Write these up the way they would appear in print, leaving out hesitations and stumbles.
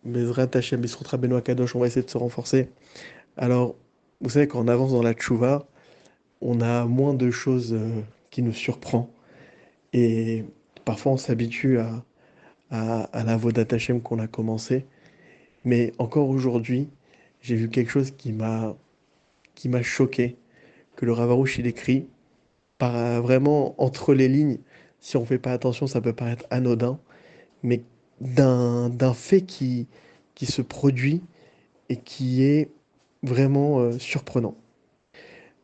Bezrat Hashem, Bisrotra Benoît Kadosh, on va essayer de se renforcer. Alors, vous savez, quand on avance dans la tchouva, on a moins de choses qui nous surprend. Et parfois, on s'habitue à la Vodat Hashem qu'on a commencé. Mais encore aujourd'hui, j'ai vu quelque chose qui m'a choqué, que le Ravarouche il écrit, vraiment entre les lignes. Si on ne fait pas attention, ça peut paraître anodin, mais d'un fait qui se produit et qui est vraiment surprenant.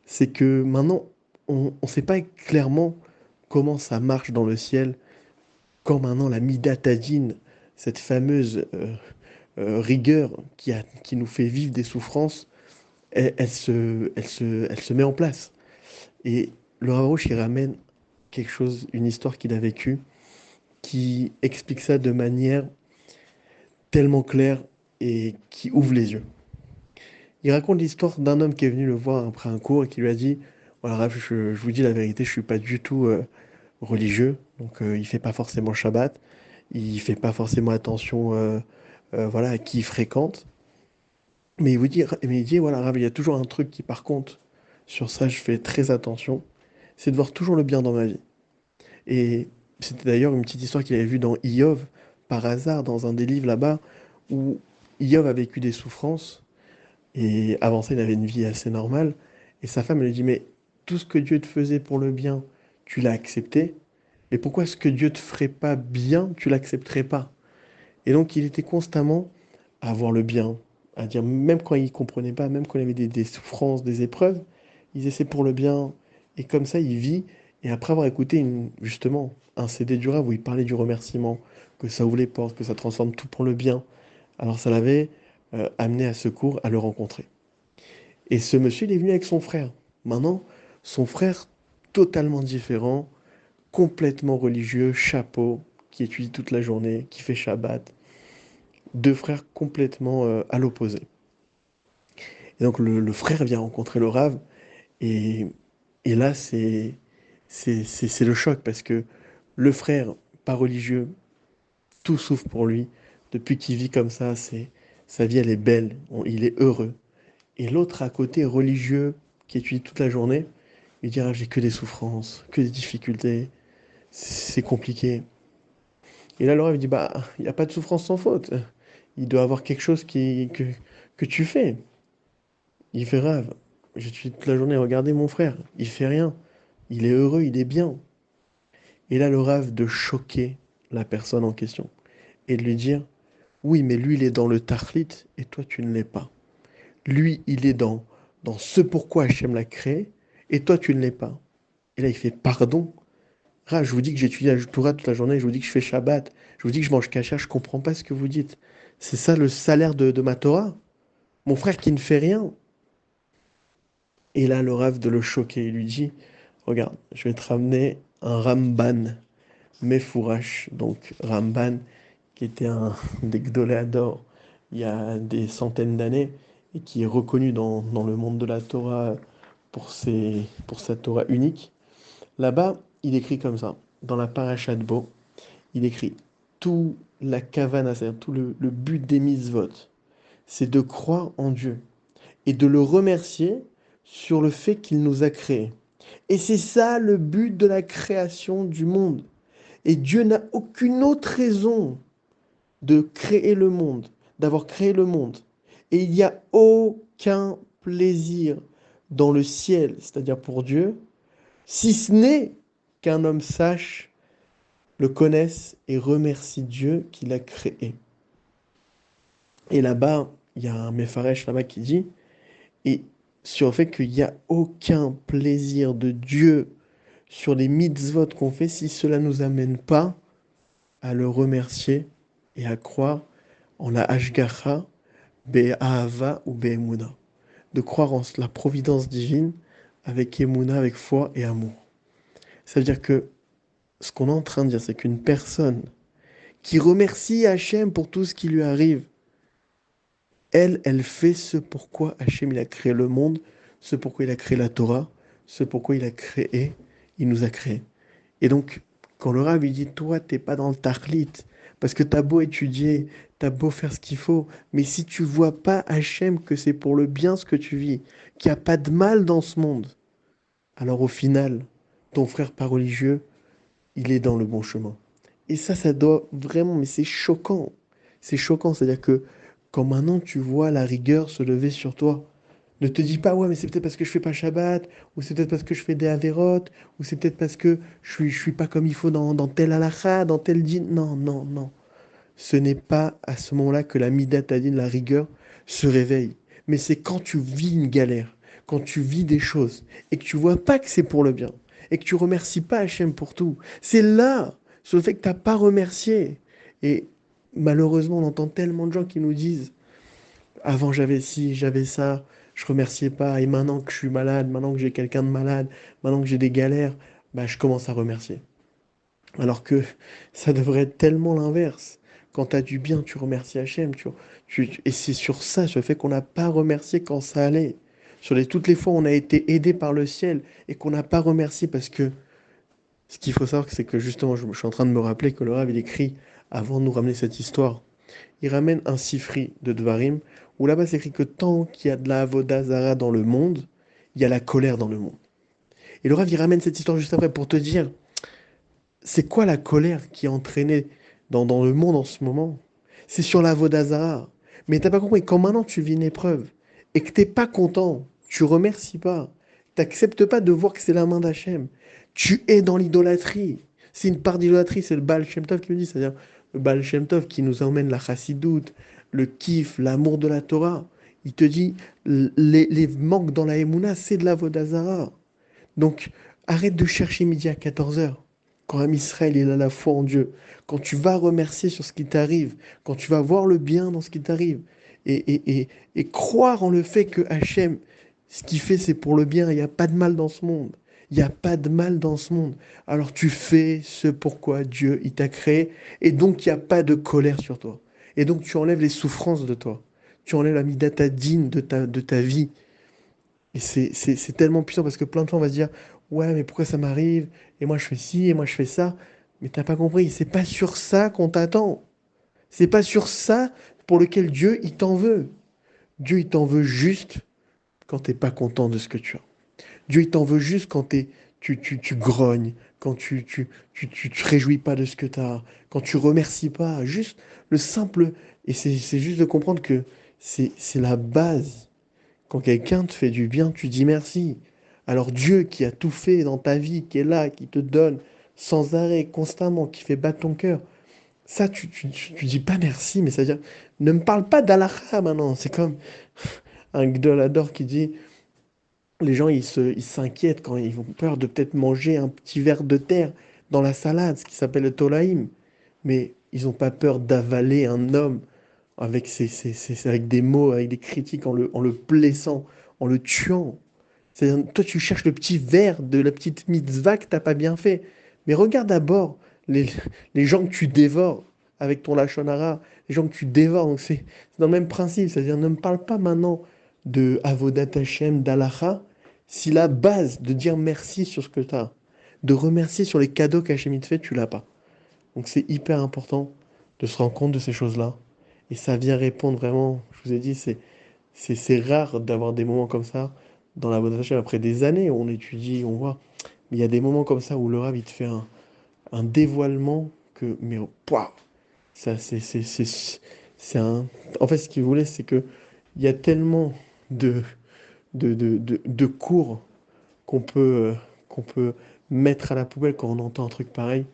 C'est que maintenant, on ne sait pas clairement comment ça marche dans le ciel, quand maintenant la midatadine, cette fameuse rigueur qui nous fait vivre des souffrances, elle se met en place. Et le Ravarouche, il ramène quelque chose, une histoire qu'il a vécue, qui explique ça de manière tellement claire et qui ouvre les yeux. Il raconte l'histoire d'un homme qui est venu le voir après un cours et qui lui a dit, voilà, Rav, je vous dis la vérité, je suis pas du tout religieux, donc il fait pas forcément Shabbat, il fait pas forcément attention voilà, à qui il fréquente. Mais il dit, voilà, Rav, il y a toujours un truc qui, par contre, sur ça, je fais très attention, c'est de voir toujours le bien dans ma vie. Et c'était d'ailleurs une petite histoire qu'il avait vue dans Iov, par hasard, dans un des livres là-bas, où Iov a vécu des souffrances, et avant ça, il avait une vie assez normale. Et sa femme elle lui dit, mais tout ce que Dieu te faisait pour le bien, tu l'as accepté. Mais pourquoi ce que Dieu te ferait pas bien, tu l'accepterais pas? Et donc, il était constamment à voir le bien, à dire, même quand il comprenait pas, même quand il avait des souffrances, des épreuves, il disait, c'est pour le bien. Et comme ça, il vit. Et après avoir écouté justement un CD du Rav où il parlait du remerciement, que ça ouvre les portes, que ça transforme tout pour le bien, alors ça l'avait amené à ce cours, à le rencontrer. Et ce monsieur, il est venu avec son frère. Maintenant, son frère, totalement différent, complètement religieux, chapeau, qui étudie toute la journée, qui fait Shabbat. Deux frères complètement à l'opposé. Et donc le frère vient rencontrer le Rav, et, et là, c'est le choc, parce que le frère, pas religieux, tout souffre pour lui. Depuis qu'il vit comme ça, sa vie, elle est belle, il est heureux. Et l'autre à côté, religieux, qui étudie toute la journée, il dira, j'ai que des souffrances, que des difficultés, c'est compliqué. Et là, Laura lui dit, bah, il n'y a pas de souffrance sans faute. Il doit y avoir quelque chose que tu fais. Il fait rêve. J'étudie toute la journée, regardez mon frère, il fait rien. Il est heureux, il est bien. Et là, le rêve de choquer la personne en question et de lui dire, oui, mais lui, il est dans le tachlit et toi, tu ne l'es pas. Lui, il est dans ce pourquoi Hachem l'a créé et toi, tu ne l'es pas. Et là, il fait, pardon. Je vous dis que j'étudie la Torah toute la journée, je vous dis que je fais Shabbat, je vous dis que je mange kasher, je comprends pas ce que vous dites. C'est ça le salaire de ma Torah? Mon frère qui ne fait rien. Et là, le Rav de le choquer, il lui dit, regarde, je vais te ramener un Ramban, Mefourash, donc Ramban, qui était un des Gdoléadors il y a des centaines d'années, et qui est reconnu dans le monde de la Torah pour sa Torah unique. Là-bas, il écrit comme ça, dans la Parashat Bo, il écrit tout la kavana, c'est-à-dire tout le but des mitzvot, c'est de croire en Dieu et de le remercier sur le fait qu'il nous a créés. Et c'est ça le but de la création du monde. Et Dieu n'a aucune autre raison de créer le monde, d'avoir créé le monde. Et il n'y a aucun plaisir dans le ciel, c'est-à-dire pour Dieu, si ce n'est qu'un homme sache, le connaisse et remercie Dieu qui l'a créé. Et là-bas, il y a un Mefaresh là-bas qui dit, et sur le fait qu'il n'y a aucun plaisir de Dieu sur les mitzvot qu'on fait si cela ne nous amène pas à le remercier et à croire en la Hashgacha, Be'ahava ou Be'emuna. De croire en la providence divine avec Emuna, avec foi et amour. Ça veut dire que ce qu'on est en train de dire, c'est qu'une personne qui remercie Hachem pour tout ce qui lui arrive, elle fait ce pourquoi Hachem il a créé le monde, ce pourquoi il a créé la Torah, ce pourquoi il nous a créés. Et donc, quand le Rav il dit, toi, t'es pas dans le tachlit, parce que t'as beau étudier, t'as beau faire ce qu'il faut, mais si tu vois pas Hachem que c'est pour le bien ce que tu vis, qu'il n'y a pas de mal dans ce monde, alors au final, ton frère pas religieux, il est dans le bon chemin. Et ça doit vraiment, mais c'est choquant. C'est choquant, c'est-à-dire que quand maintenant tu vois la rigueur se lever sur toi, ne te dis pas, ouais, mais c'est peut-être parce que je fais pas Shabbat, ou c'est peut-être parce que je fais des avérotes, ou c'est peut-être parce que je suis pas comme il faut dans tel halakha, dans tel din. Non, non, non. Ce n'est pas à ce moment-là que la midat adine, la rigueur, se réveille. Mais c'est quand tu vis une galère, quand tu vis des choses, et que tu vois pas que c'est pour le bien, et que tu remercies pas Hachem pour tout. C'est là, sur le fait que tu n'as pas remercié. Et malheureusement, on entend tellement de gens qui nous disent, avant j'avais ci, j'avais ça, je remerciais pas, et maintenant que je suis malade, maintenant que j'ai quelqu'un de malade, maintenant que j'ai des galères, bah, je commence à remercier. Alors que ça devrait être tellement l'inverse. Quand tu as du bien, tu remercies Hachem. Et c'est sur ça, sur le fait qu'on n'a pas remercié quand ça allait. Toutes les fois où on a été aidé par le ciel et qu'on n'a pas remercié parce que ce qu'il faut savoir, c'est que justement, je suis en train de me rappeler que le Rav, il écrit, avant de nous ramener cette histoire, il ramène un sifri de Dvarim, où là-bas c'est écrit que tant qu'il y a de la Avodah Zarah dans le monde, il y a la colère dans le monde. Et le Rav, il ramène cette histoire juste après pour te dire, c'est quoi la colère qui est entraînée dans le monde en ce moment? C'est sur la Vodazara. Mais t'as pas compris, quand maintenant tu vis une épreuve et que t'es pas content, tu remercies pas, t'acceptes pas de voir que c'est la main d'Hachem, tu es dans l'idolâtrie. C'est une part d'idolâtrie, c'est le Baal Shem Tov qui le dit, c'est-à-dire le Baal Shem Tov qui nous emmène la chassidoute, le kiff, l'amour de la Torah. Il te dit, les manques dans la Emouna, c'est de la Vodazara. Donc, arrête de chercher midi à 14 heures. Quand un Israël il a la foi en Dieu, quand tu vas remercier sur ce qui t'arrive, quand tu vas voir le bien dans ce qui t'arrive, et croire en le fait que Hachem, ce qu'il fait, c'est pour le bien, il n'y a pas de mal dans ce monde. Il n'y a pas de mal dans ce monde. Alors tu fais ce pourquoi Dieu il t'a créé, et donc il n'y a pas de colère sur toi. Et donc tu enlèves les souffrances de toi. Tu enlèves la midata digne de ta vie. Et c'est tellement puissant parce que plein de fois on va se dire, ouais, mais pourquoi ça m'arrive? Et moi je fais ci, et moi je fais ça. Mais t'as pas compris, c'est pas sur ça qu'on t'attend. C'est pas sur ça pour lequel Dieu, il t'en veut. Dieu, il t'en veut juste quand t'es pas content de ce que tu as. Dieu, il t'en veut juste quand tu grognes, quand tu te réjouis pas de ce que tu as, quand tu remercies pas. Juste le simple. Et c'est juste de comprendre que c'est la base. Quand quelqu'un te fait du bien, tu dis merci. Alors Dieu qui a tout fait dans ta vie, qui est là, qui te donne sans arrêt, constamment, qui fait battre ton cœur, ça, tu dis pas merci, mais c'est-à-dire, ne me parle pas d'Allah maintenant. C'est comme un Gdolador qui dit, les gens, ils s'inquiètent quand ils ont peur de peut-être manger un petit verre de terre dans la salade, ce qui s'appelle le tolaïm. Mais ils n'ont pas peur d'avaler un homme avec, avec des mots, avec des critiques, en le blessant, en le tuant. C'est-à-dire, toi, tu cherches le petit verre de la petite mitzvah que t'as pas bien fait. Mais regarde d'abord les, les gens que tu dévores avec ton lachon hara, les gens que tu dévores. Donc c'est dans le même principe. C'est-à-dire, ne me parle pas maintenant de Avodat Hashem, d'Alaha, si la base de dire merci sur ce que tu as, de remercier sur les cadeaux qu'Hachem il te fait, tu l'as pas. Donc c'est hyper important de se rendre compte de ces choses-là. Et ça vient répondre vraiment, je vous ai dit, c'est rare d'avoir des moments comme ça dans la bonne Hashem après des années où on étudie, on voit. Mais il y a des moments comme ça où le Rav il te fait un dévoilement que, mais pouah, ça c'est un. En fait, ce qu'il voulait, c'est que il y a tellement de, de cours qu'on peut mettre à la poubelle quand on entend un truc pareil.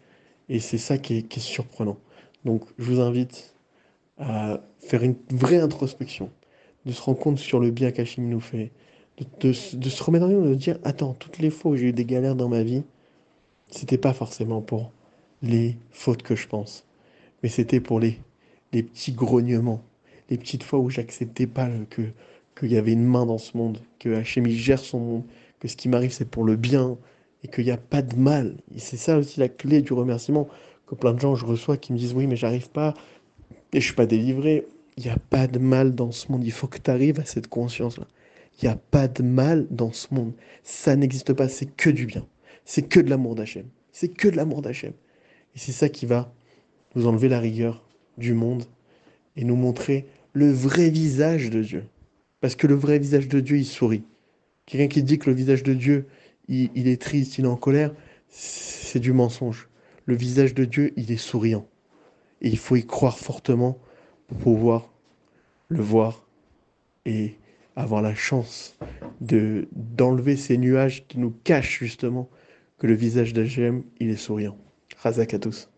Et c'est ça qui est surprenant. Donc, je vous invite à faire une vraie introspection, de se rendre compte sur le bien qu'Hachim nous fait, de se remettre en question, de dire, attends, toutes les fois où j'ai eu des galères dans ma vie, c'était pas forcément pour les fautes que je pense, mais c'était pour les petits grognements, les petites fois où j'acceptais pas qu'il y avait une main dans ce monde, que Hachim il gère son monde, que ce qui m'arrive c'est pour le bien, et qu'il n'y a pas de mal. Et c'est ça aussi la clé du remerciement, que plein de gens je reçois qui me disent, oui, mais j'arrive pas, et je suis pas délivré. Il n'y a pas de mal dans ce monde. Il faut que tu arrives à cette conscience-là. Il n'y a pas de mal dans ce monde. Ça n'existe pas. C'est que du bien. C'est que de l'amour d'Hachem. C'est que de l'amour d'Hachem. Et c'est ça qui va nous enlever la rigueur du monde et nous montrer le vrai visage de Dieu. Parce que le vrai visage de Dieu, il sourit. Quelqu'un qui dit que le visage de Dieu, il est triste, il est en colère, c'est du mensonge. Le visage de Dieu, il est souriant. Et il faut y croire fortement pour pouvoir le voir et avoir la chance d'enlever ces nuages qui nous cachent justement que le visage d'HM, il est souriant. Razak à tous.